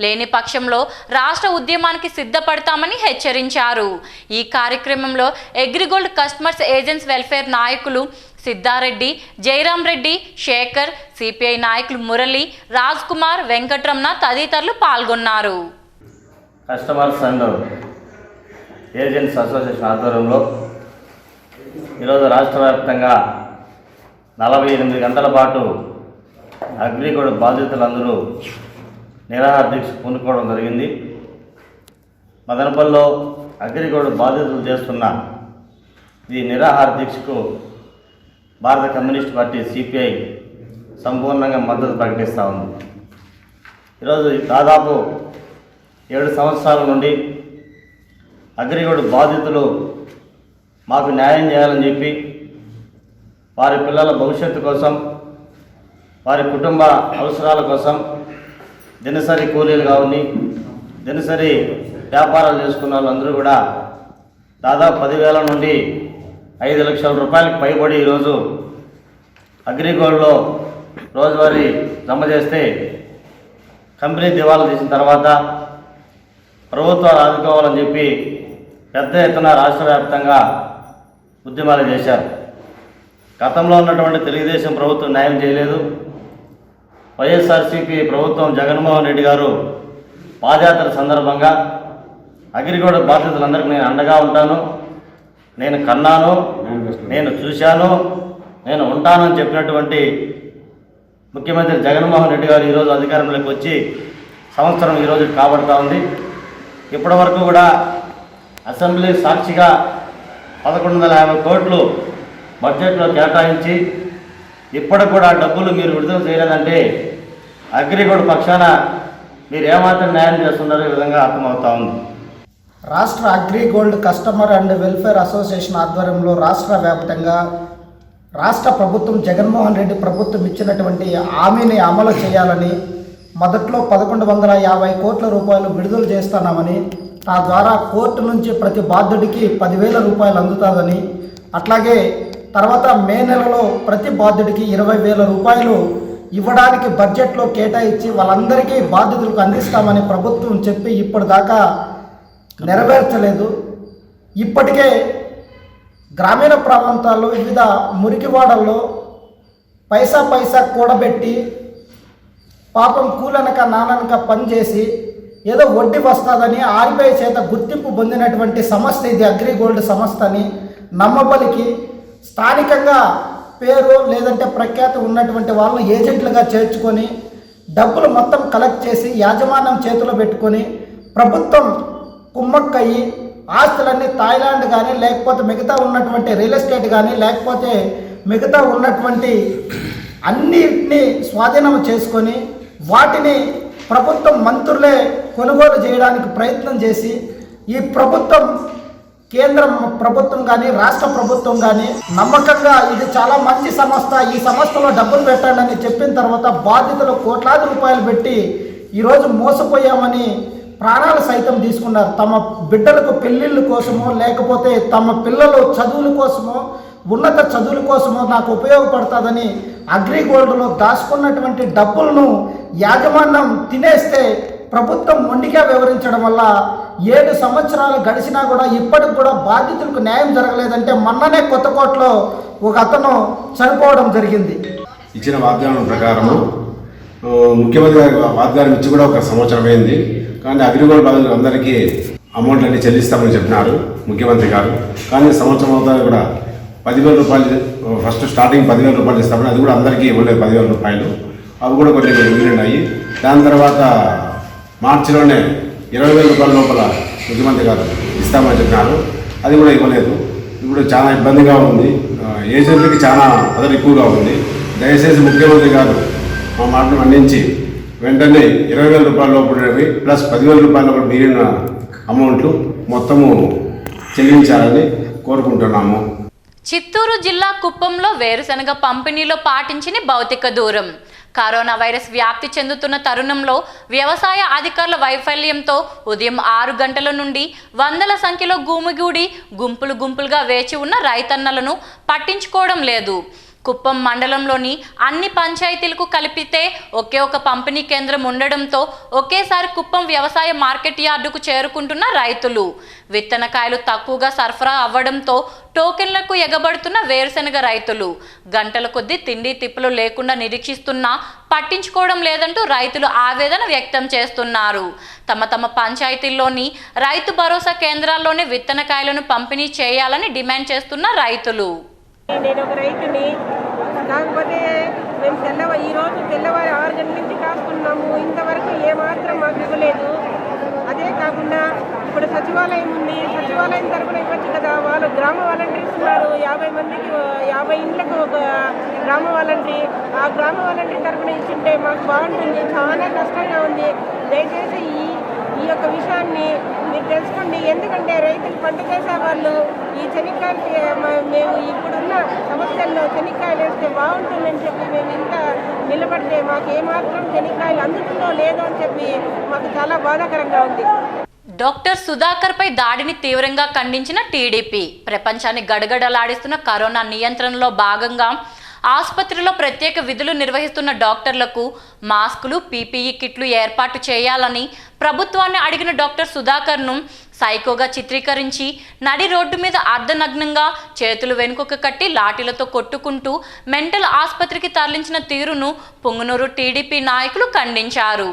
లేని పక్షంలో రాష్ట్ర ఉద్యమానికి సిద్ధపడతామని హెచ్చరించారు. ఈ కార్యక్రమంలో అగ్రిగోల్డ్ కస్టమర్స్ ఏజెంట్స్ వెల్ఫేర్ నాయకులు సిద్ధారెడ్డి, జయరాం రెడ్డి, శేఖర్, సిపిఐ నాయకులు మురళి, రాజ్ కుమార్, వెంకట్రమణ తదితరులు పాల్గొన్నారు. కస్టమర్స్ అండ్ ఏజెంట్స్ అసోసియేషన్ ఆధ్వర్యంలో ఈరోజు రాష్ట్ర వ్యాప్తంగా 48 గంటల పాటు అగ్రిగోల్డ్ బాధితులందరూ నిరాహార దీక్ష పూనుకోవడం జరిగింది. మదనపల్లిలో అగ్రిగోల్డ్ బాధితులు చేస్తున్న ఈ నిరాహార దీక్షకు భారత కమ్యూనిస్ట్ పార్టీ సిపిఐ సంపూర్ణంగా మద్దతు ప్రకటిస్తూ ఉంది. ఈరోజు దాదాపు 7 సంవత్సరాల నుండి అగ్రిగోల్డ్ బాధితులు మాకు న్యాయం చేయాలని చెప్పి వారి పిల్లల భవిష్యత్తు కోసం, వారి కుటుంబ అవసరాల కోసం దినసరి కూలీలు కావని, దినసరి వ్యాపారాలు చేసుకున్న వాళ్ళందరూ కూడా దాదాపు 10,000 నుండి 5 లక్షల రూపాయలకు పైబడి ఈరోజు అగ్రిగోల్డ్లో రోజువారీ జమ చేస్తే కంపెనీ దివాలా తీసిన తర్వాత ప్రభుత్వాలు ఆదుకోవాలని చెప్పి పెద్ద ఎత్తున రాష్ట్ర వ్యాప్తంగా ఉద్యమాలు చేశారు. గతంలో ఉన్నటువంటి తెలుగుదేశం ప్రభుత్వం న్యాయం చేయలేదు. వైఎస్ఆర్సీపీ ప్రభుత్వం జగన్మోహన్ రెడ్డి గారు పాదయాత్ర సందర్భంగా అగ్రిగోల్డ్ బాధితులందరికీ నేను అండగా ఉంటాను, నేను కన్నాను, నేను చూశాను, నేను ఉంటానని చెప్పినటువంటి ముఖ్యమంత్రి జగన్మోహన్ రెడ్డి గారు ఈరోజు అధికారంలోకి వచ్చి సంవత్సరం ఈరోజు కాబడుతూ ఉంది. ఇప్పటి వరకు కూడా అసెంబ్లీ సాక్షిగా 1150 కోట్లు బడ్జెట్లో కేటాయించి ఇప్పటికి కూడా డబ్బులు మీరు విడుదల చేయలేదంటే అగ్రిగోల్డ్ పక్షాన మీరు ఏమాత్రం న్యాయం చేస్తున్నారో ఈ విధంగా అర్థమవుతా ఉంది. రాష్ట్ర AgriGold customer and welfare association ఆధ్వర్యంలో రాష్ట్ర వ్యాప్తంగా రాష్ట్ర ప్రభుత్వం జగన్మోహన్ రెడ్డి ప్రభుత్వం ఇచ్చినటువంటి హామీని అమలు చేయాలని, మొదట్లో 1150 కోట్ల రూపాయలు విడుదల చేస్తున్నామని, తద్వారా కోర్టు నుంచి ప్రతి బాధ్యుడికి 10,000 రూపాయలు అందుతుందని, అట్లాగే తర్వాత మే నెలలో ప్రతి బాధ్యుడికి 20,000 రూపాయలు ఇవ్వడానికి బడ్జెట్లో కేటాయించి వాళ్ళందరికీ బాధ్యతలకు అందిస్తామని ప్రభుత్వం చెప్పి ఇప్పటిదాకా నెరవేర్చలేదు. ఇప్పటికే గ్రామీణ ప్రాంతాల్లో వివిధ మురికివాడల్లో పైసా కూడబెట్టి పాపం కూలనక నాననక పనిచేసి ఏదో వడ్డీ వస్తుందని ఆర్బీఐ చేత గుర్తింపు పొందినటువంటి సంస్థ ఇది అగ్రిగోల్డ్ సంస్థ అని నమ్మబలికి స్థానికంగా పేరు లేదంటే ప్రఖ్యాతి ఉన్నటువంటి వాళ్ళని ఏజెంట్లుగా చేర్చుకొని డబ్బులు మొత్తం కలెక్ట్ చేసి యాజమాన్యం చేతిలో పెట్టుకొని ప్రభుత్వం కుమ్మక్కయ్యి ఆస్తులన్నీ థాయిలాండ్ కానీ లేకపోతే మిగతా ఉన్నటువంటి రియల్ ఎస్టేట్ కానీ లేకపోతే మిగతా ఉన్నటువంటి అన్నిటినీ స్వాధీనం చేసుకొని వాటిని ప్రభుత్వం మంత్రులే కొనుగోలు చేయడానికి ప్రయత్నం చేసి ఈ ప్రభుత్వం కేంద్ర ప్రభుత్వం కానీ రాష్ట్ర ప్రభుత్వం కానీ నమ్మకంగా ఇది చాలా మంచి సంస్థ, ఈ సంస్థలో డబ్బులు పెట్టండి అని చెప్పిన తర్వాత బాధితులు కోట్లాది రూపాయలు పెట్టి ఈరోజు మోసపోయామని ప్రాణాలు సైతం తీసుకున్నారు. తమ బిడ్డలకు పెళ్ళిళ్ళ కోసమో లేకపోతే తమ పిల్లలు చదువుల కోసమో ఉన్నత చదువుల కోసమో నాకు ఉపయోగపడుతుందని అగ్రిగోల్డ్లో దాచుకున్నటువంటి డబ్బులను యాజమాన్యం తినేస్తే ప్రభుత్వం మొండిగా వివరించడం వల్ల 7 సంవత్సరాలు గడిచినా కూడా ఇప్పటికి కూడా బాధితులకు న్యాయం జరగలేదంటే మొన్ననే కొత్తకోటలో ఒక అతను చనిపోవడం జరిగింది. ఇచ్చిన వాగ్దానం ప్రకారము ముఖ్యమంత్రి గారి వాగ్దానం ఇచ్చి కూడా 1 సంవత్సరం అయింది. కానీ అగ్రిగోల్డ్ బాధితులు అందరికీ అమౌంట్ అన్ని చెల్లిస్తామని చెప్పినారు ముఖ్యమంత్రి గారు. కానీ సంవత్సరం అవుతాయి కూడా 10,000 రూపాయలు ఫస్ట్ స్టార్టింగ్ 10,000 రూపాయలు ఇస్తామని అది కూడా అందరికీ ఇవ్వలేదు 10,000 రూపాయలు. అవి కూడా కొన్ని మిగిలినాయి. దాని తర్వాత మార్చిలోనే 20,000 రూపాయల లోపల ముఖ్యమంత్రి గారు ఇస్తామని చెప్పినారు. అది కూడా ఇవ్వలేదు. ఇప్పుడు చాలా ఇబ్బందిగా ఉంది. ఏజెంట్లకి చాలా అదర్ ఎక్కువగా ఉంది. దయచేసి ముఖ్యమంత్రి గారు మా మాటను మన్నించి వెంటనే 20,000 రూపాయల లోపలవి ప్లస్ 10,000 రూపాయల లోపల మిగిలిన అమౌంట్లు మొత్తము చెల్లించాలని కోరుకుంటున్నాము. చిత్తూరు జిల్లా కుప్పంలో వేరుశనగ పంపిణీలో పాటించిన భౌతిక దూరం. కరోనా వైరస్ వ్యాప్తి చెందుతున్న తరుణంలో వ్యవసాయ అధికారుల వైఫల్యంతో ఉదయం 6 గంటల నుండి వందల సంఖ్యలో గుమిగూడి గుంపులుగా వేచి ఉన్న రైతన్నలను పట్టించుకోవడం లేదు. కుప్పం మండలంలోని అన్ని పంచాయతీలకు కలిపితే ఒకే ఒక పంపిణీ కేంద్రం ఉండడంతో ఒకేసారి కుప్పం వ్యవసాయ మార్కెట్ యార్డుకు చేరుకుంటున్న రైతులు. విత్తనకాయలు తక్కువగా సరఫరా అవ్వడంతో టోకెన్లకు ఎగబడుతున్న వేరుశెనగ రైతులు గంటల కొద్దీ తిండి తిప్పలు లేకుండా నిరీక్షిస్తున్నా పట్టించుకోవడం లేదంటూ రైతులు ఆవేదన వ్యక్తం చేస్తున్నారు. తమ పంచాయతీల్లోని రైతు భరోసా కేంద్రాల్లోనే విత్తనకాయలను పంపిణీ చేయాలని డిమాండ్ చేస్తున్న రైతులు. నేను ఒక రైతుని, కాకపోతే మేము ఈరోజు తెల్లవారి 6 గంటల నుంచి కాసుకున్నాము. ఇంతవరకు ఏమాత్రం మాకు ఇవ్వలేదు. అదే కాకుండా ఇప్పుడు సచివాలయం ఉంది, సచివాలయం తరఫున ఇవ్వచ్చు కదా. వాళ్ళు గ్రామ వాలంటీర్స్ ఉన్నారు, 50 మందికి 50 ఇండ్లకు ఒక గ్రామ వాలంటీ. ఆ గ్రామ వాలంటీ తరఫున ఇచ్చింటే మాకు బాగుంటుంది. చాలా కష్టంగా ఉంది. దయచేసి ఈ యొక్క విషయాన్ని మీరు తెలుసుకోండి. ఎందుకంటే రైతులు పంట చేసే వాళ్ళు ఈ చెనిక్కాయలు మేము ఇప్పుడున్న సమస్యల్లో చెనిక్కాయలు వేస్తే బాగుంటుందని చెప్పి మేము ఇంత నిలబడితే మాకు ఏమాత్రం చెనిక్కాయలు అందుతుందో లేదో అని చెప్పి మాకు చాలా బాధాకరంగా ఉంది. డాక్టర్ సుధాకర్ పై దాడిని తీవ్రంగా ఖండించిన టీడీపీ. ప్రపంచాన్ని గడగడలాడిస్తున్న కరోనా నియంత్రణలో భాగంగా ఆసుపత్రిలో ప్రత్యేక విధులు నిర్వహిస్తున్న డాక్టర్లకు మాస్కులు, పీపీఈ కిట్లు ఏర్పాటు చేయాలని ప్రభుత్వాన్ని అడిగిన డాక్టర్ సుధాకర్ను సైకోగా చిత్రీకరించి నడి రోడ్డు మీద అర్ధనగ్నంగా చేతులు వెనుకకు కట్టి లాఠీలతో కొట్టుకుంటూ మెంటల్ ఆసుపత్రికి తరలించిన తీరును పుంగనూరు టీడీపీ నాయకులు ఖండించారు.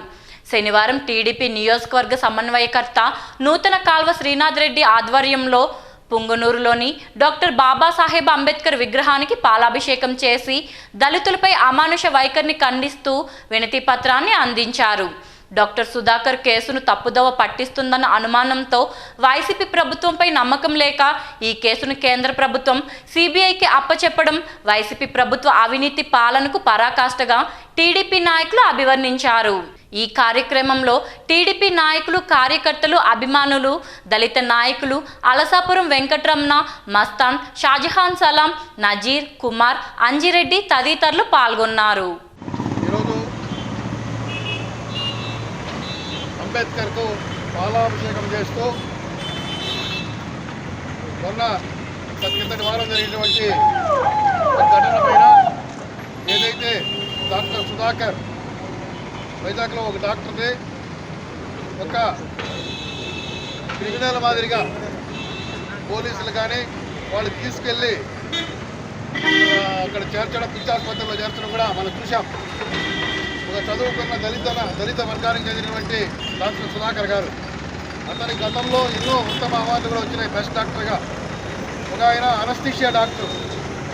శనివారం టీడీపీ నియోజకవర్గ సమన్వయకర్త నూతన కాల్వ శ్రీనాథ్ రెడ్డి ఆధ్వర్యంలో పుంగనూరులోని డాక్టర్ బాబాసాహెబ్ అంబేద్కర్ విగ్రహానికి పాలాభిషేకం చేసి దళితులపై అమానుష వైఖరిని ఖండిస్తూ వినతి పత్రాన్ని అందించారు. డాక్టర్ సుధాకర్ కేసును తప్పుదోవ పట్టిస్తుందన్న అనుమానంతో వైసీపీ ప్రభుత్వంపై నమ్మకం లేక ఈ కేసును కేంద్ర ప్రభుత్వం సిబిఐకి అప్పచెప్పడం వైసీపీ ప్రభుత్వ అవినీతి పాలనకు పరాకాష్ఠగా టీడీపీ నాయకులు అభివర్ణించారు. ఈ కార్యక్రమంలో టీడీపీ నాయకులు, కార్యకర్తలు, అభిమానులు, దళిత నాయకులు అలసాపురం వెంకటరమణ, మస్తాన్, షాజహాన్ సలాం, నజీర్, కుమార్, అంజిరెడ్డి తదితరులు పాల్గొన్నారు. అంబేద్కర్కు పాలాభిషేకం చేస్తూ మొన్న కిందటి వారం జరిగినటువంటి ఘటన పైన ఏదైతే డాక్టర్ సుధాకర్ వైజాగ్లో ఒక డాక్టర్ని ఒక క్రిమినల్ మాదిరిగా పోలీసులు కానీ వాళ్ళు తీసుకెళ్ళి అక్కడ చేర్చడం, పిచ్చి ఆసుపత్రిలో చేర్చడం కూడా మనం చూసాం. ఒక చదువుకున్న దళిత వర్గానికి చెందినటువంటి డాక్టర్ సుధాకర్ గారు, అతని గతంలో ఎన్నో ఉత్తమ అవార్డులు కూడా వచ్చినాయి బెస్ట్ డాక్టర్గా. ఒక ఆయన అనస్థీషియా డాక్టర్.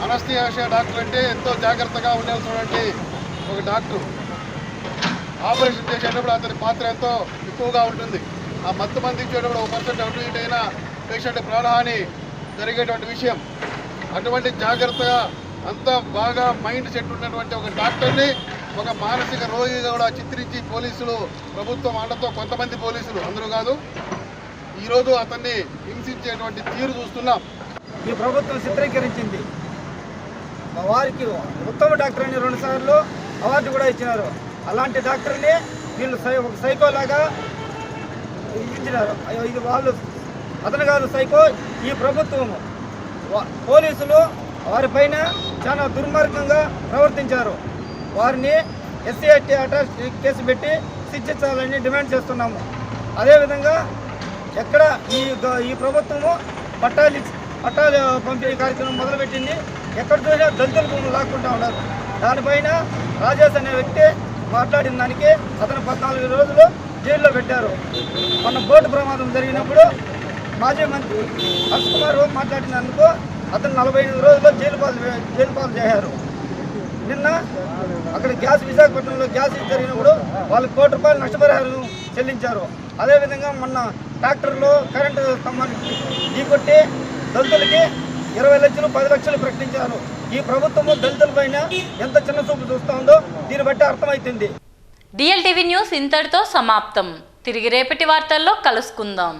అనస్థీషియా డాక్టర్ అంటే ఎంతో జాగ్రత్తగా ఉండాల్సినటువంటి ఒక డాక్టర్. ఆపరేషన్ చేసేటప్పుడు అతని పాత్ర ఎంతో ఎక్కువగా ఉంటుంది. ఆ మత్తు మంది ఇచ్చేటప్పుడు 1% అటు ఇటు అయినా పేషెంట్ ప్రాణహాని జరిగేటువంటి విషయం. అటువంటి జాగ్రత్తగా అంత బాగా మైండ్ సెట్ ఉన్నటువంటి ఒక డాక్టర్ని ఒక మానసిక రోగిగా కూడా చిత్రించి పోలీసులు, ప్రభుత్వం అండతో కొంతమంది పోలీసులు, అందరూ కాదు, ఈరోజు అతన్ని హింసించేటువంటి తీరు చూస్తున్నాం. ఈ ప్రభుత్వం చిత్రీకరించింది. మా వారికి ఉత్తమ డాక్టర్ అని 2 సార్లు అవార్డు కూడా ఇచ్చినారు. అలాంటి డాక్టర్ని వీళ్ళు ఒక సైకోలాగా ఇచ్చినారు. ఇది వాళ్ళు అతను కాదు సైకో, ఈ ప్రభుత్వము పోలీసులు వారిపైన చాలా దుర్మార్గంగా ప్రవర్తించారు. వారిని SC/ST అట్రాసిటీ కేసు పెట్టి శిక్షించాలని డిమాండ్ చేస్తున్నాము. అదేవిధంగా ఎక్కడ ఈ ప్రభుత్వము పట్టాలు పంపిణీ కార్యక్రమం మొదలుపెట్టింది. ఎక్కడ చూసినా దళితుల భూములు లాక్కుంటూ ఉన్నారు. దానిపైన రాజేష్ అనే వ్యక్తి మాట్లాడిన దానికి అతను 14 రోజులు జైల్లో పెట్టారు. మొన్న బోటు ప్రమాదం జరిగినప్పుడు మాజీ మంత్రి హర్ష్ కుమార్ మాట్లాడినందుకు అతను 45 రోజుల్లో జైలు పాలు చేశారు. నిన్న అక్కడ విశాఖపట్నంలో గ్యాస్ జరిగినప్పుడు వాళ్ళకి ₹1 కోటి నష్టపరిహారం చెల్లించారు. అదేవిధంగా మొన్న ట్రాక్టర్లో కరెంటు స్తంభానికి ఢీకొట్టి దళితులకి 20 లక్షలు 10 లక్షలు ప్రకటించారు. ఈ ప్రభుత్వము దళితులపైన ఎంత చిన్న చూపు చూస్తుందో దీన్ని బట్టి అర్థమవుతుంది. DLTV న్యూస్ ఇంతటితో సమాప్తం. తిరిగి రేపటి వార్తల్లో కలుసుకుందాం.